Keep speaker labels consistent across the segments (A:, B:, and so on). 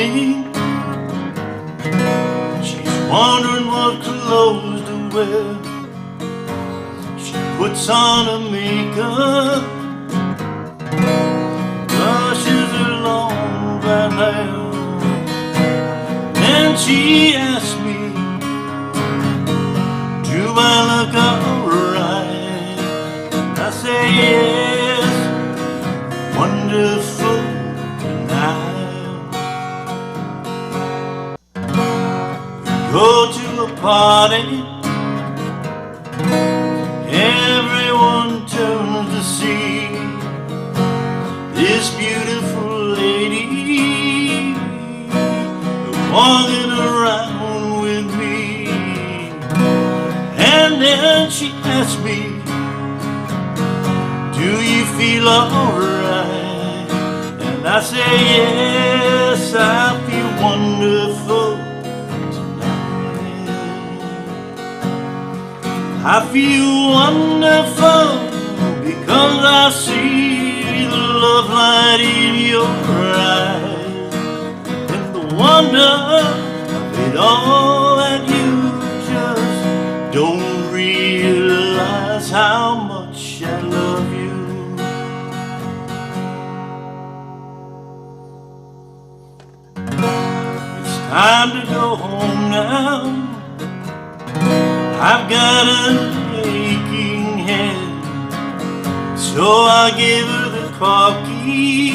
A: darling. She's wondering what clothes to wear. She puts on her makeup, brushes her long black hair, and she asks me, do I look alright? I say yes, wonderful tonight. We go to a party, everyone turns to see this beautiful lady walking around with me. And then she asks me, do you feel alright? And I say yes, I feel wonderful tonight. I feel wonderful because I see the love light in your eyes, and the wonder of it all, that you just don't realize how much I love you. It's time to go home now. I've got an aching head, so I give her the car keys.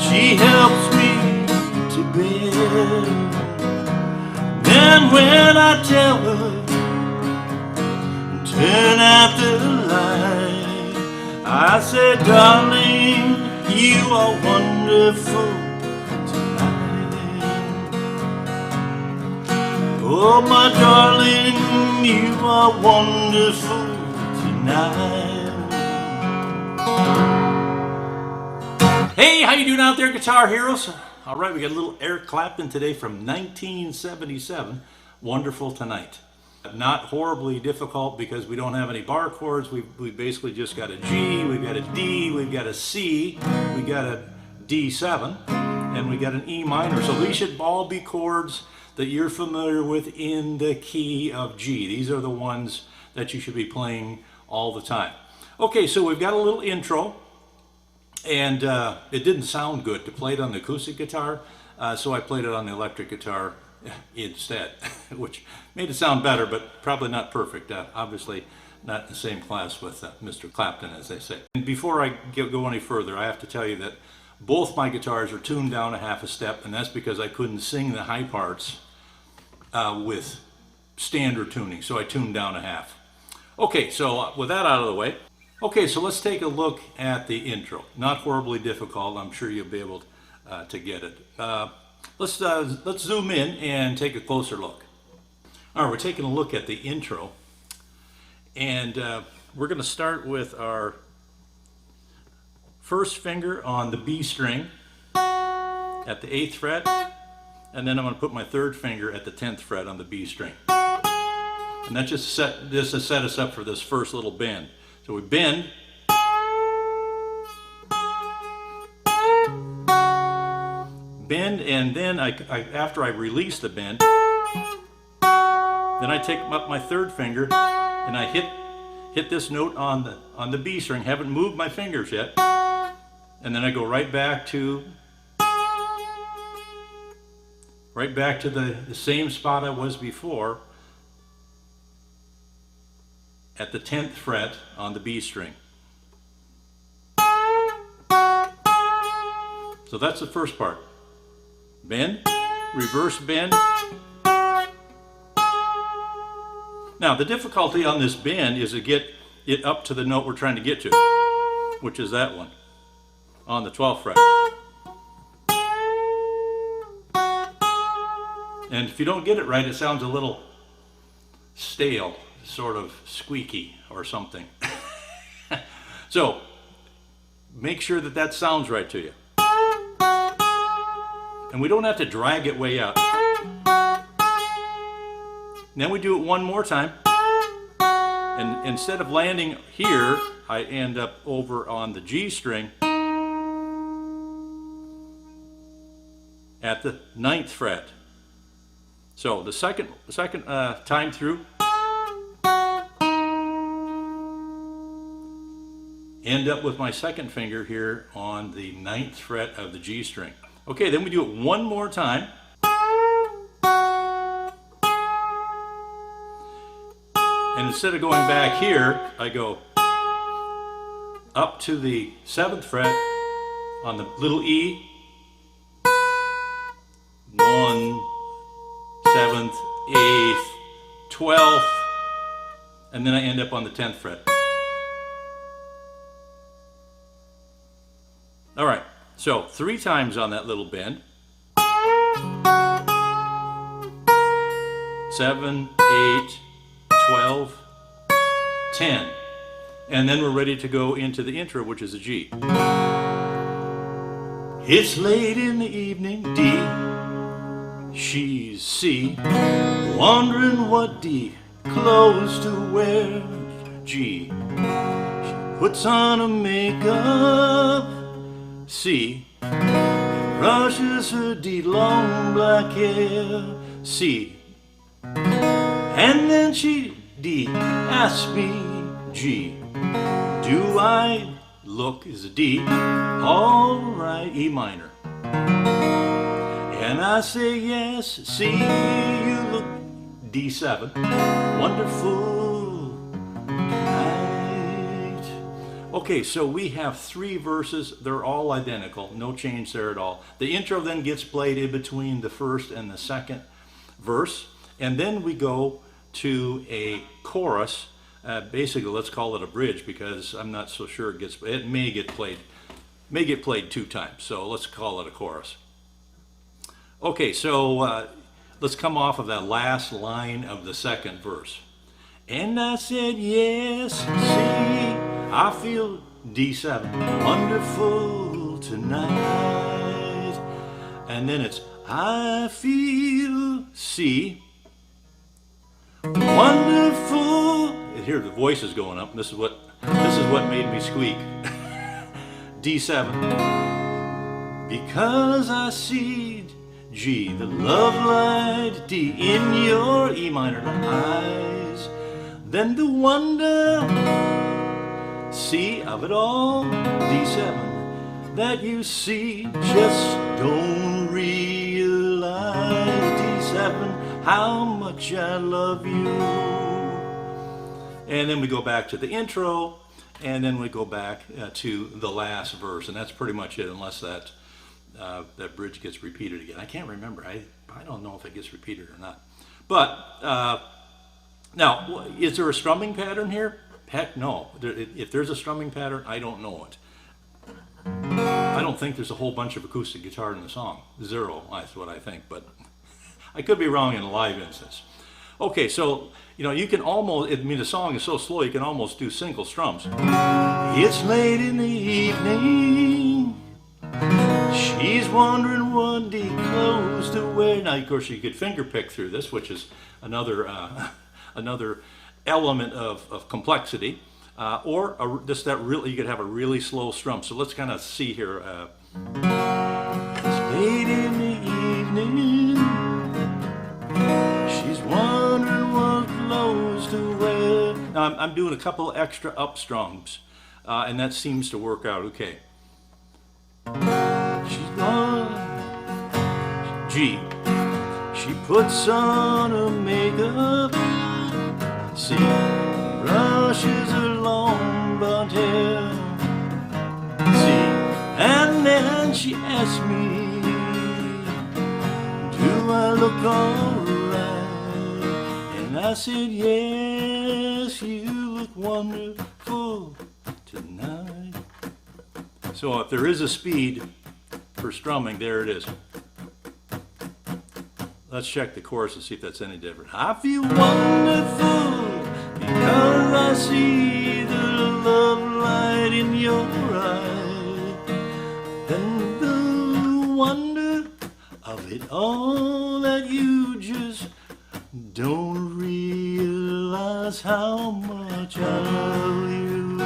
A: She helps me to bed. Then when I tell her, turn out the light, I say, darling, you are wonderful tonight. Oh, my darling, you are wonderful tonight. Hey, how you doing out there, guitar heroes? All right, we got a little Eric Clapton today from 1977, Wonderful Tonight. Not horribly difficult because we don't have any bar chords. We basically just got a G, we've got a D, we've got a C, we got a D7, and we got an E minor. So these should all be chords that you're familiar with in the key of G. These are the ones that you should be playing all the time. Okay, so we've got a little intro, and it didn't sound good to play it on the acoustic guitar, so I played it on the electric guitar instead, which made it sound better, but probably not perfect. Obviously not in the same class with Mr. Clapton, as they say. And before I go any further, I have to tell you that both my guitars are tuned down a half a step, and that's because I couldn't sing the high parts with standard tuning, so I tuned down a half. Okay, so with that out of the way, okay, so let's take a look at the intro. Not horribly difficult. I'm sure you'll be able to get it. Let's zoom in and take a closer look. All right, we're taking a look at the intro, and we're going to start with our first finger on the B string at the 8th fret, and then I'm going to put my third finger at the 10th fret on the B string. And that just to set us up for this first little bend. So we bend, and then after I release the bend, then I take up my third finger and I hit this note on the B string. Haven't moved my fingers yet, and then I go right back to the same spot I was before at the 10th fret on the B string. So that's the first part. Bend, reverse bend. Now the difficulty on this bend is to get it up to the note we're trying to get to, which is that one on the 12th fret. And if you don't get it right, it sounds a little stale, sort of squeaky or something. So make sure that sounds right to you. And we don't have to drag it way out. Then we do it one more time. And instead of landing here, I end up over on the G string. at the 9th fret. So the second time through, end up with my second finger here on the 9th fret of the G string. Okay, then we do it one more time. And instead of going back here, I go up to the 7th fret on the little E. 1, 7th, 8th, 12th, and then I end up on the 10th fret. All right, so 3 times on that little bend. 7, 8, 12, 10. And then we're ready to go into the intro, which is a G. It's late in the evening, D. She's C. Wondering what D clothes to wear, G. She puts on her makeup, C. Brushes her D long black hair, C. And then she, D, asks me, G, do I look, is a D, alright, E minor. And I say yes, C, you look, D7, wonderful tonight. Okay, so we have 3 verses, they're all identical, no change there at all. The intro then gets played in between the first and the second verse. And then we go to a chorus. Basically, let's call it a bridge because I'm not so sure it may get played 2 times. So let's call it a chorus. Okay, so let's come off of that last line of the second verse. And I said yes, see, I feel D7, wonderful tonight. And then it's I feel C. Wonderful. Here the voice is going up. This is what made me squeak. D7. Because I see G, the love light D in your E minor eyes. Then the wonder C of it all, D7, that you see, just don't realize, D7, how much I love you. And then we go back to the intro, and then we go back to the last verse, and that's pretty much it, unless that bridge gets repeated again. I can't remember. I don't know if it gets repeated or not. But now, is there a strumming pattern here? Heck no. If there's a strumming pattern, I don't know it. I don't think there's a whole bunch of acoustic guitar in the song. 0, that's what I think, but I could be wrong in a live instance. Okay, so, you can almost, the song is so slow, you can almost do single strums. It's late in the evening, she's wondering what D clothes to wear. Now, of course, you could finger pick through this, which is another element of complexity. Or you could have a really slow strum. So let's kind of see here. It's late in the evening, she's wondering what clothes to wear. Now I'm doing a couple extra up strums, and that seems to work out okay. She's gone, G. She puts on her makeup, C. Brushes her long blonde hair, see, and then she asked me, do I look alright? And I said, yes, you look wonderful tonight. So if there is a speed for strumming, there it is. Let's check the chorus and see if that's any different. I feel wonderful because I see the love light in your eye, and the wonder of it all, that you just don't realize how much I love you.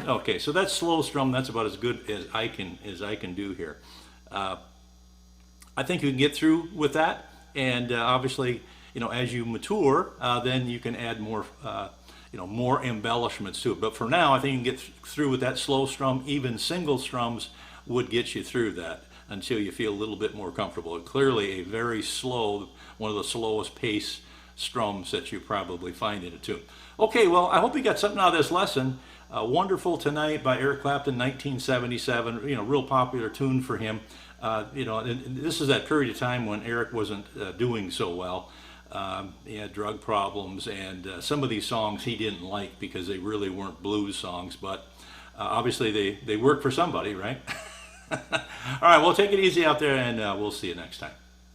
A: Okay, so that's slow strum. That's about as good as I can do here. I think you can get through with that, and obviously, as you mature, then you can add more, more embellishments to it. But for now, I think you can get through with that slow strum. Even single strums would get you through that until you feel a little bit more comfortable. And clearly, a very slow, one of the slowest pace strums that you probably find in a tune. Okay, well, I hope you got something out of this lesson. Wonderful Tonight by Eric Clapton, 1977. Real popular tune for him. And this is that period of time when Eric wasn't doing so well. He had drug problems, and some of these songs he didn't like because they really weren't blues songs. But obviously, they work for somebody, right? All right, well, take it easy out there, and we'll see you next time.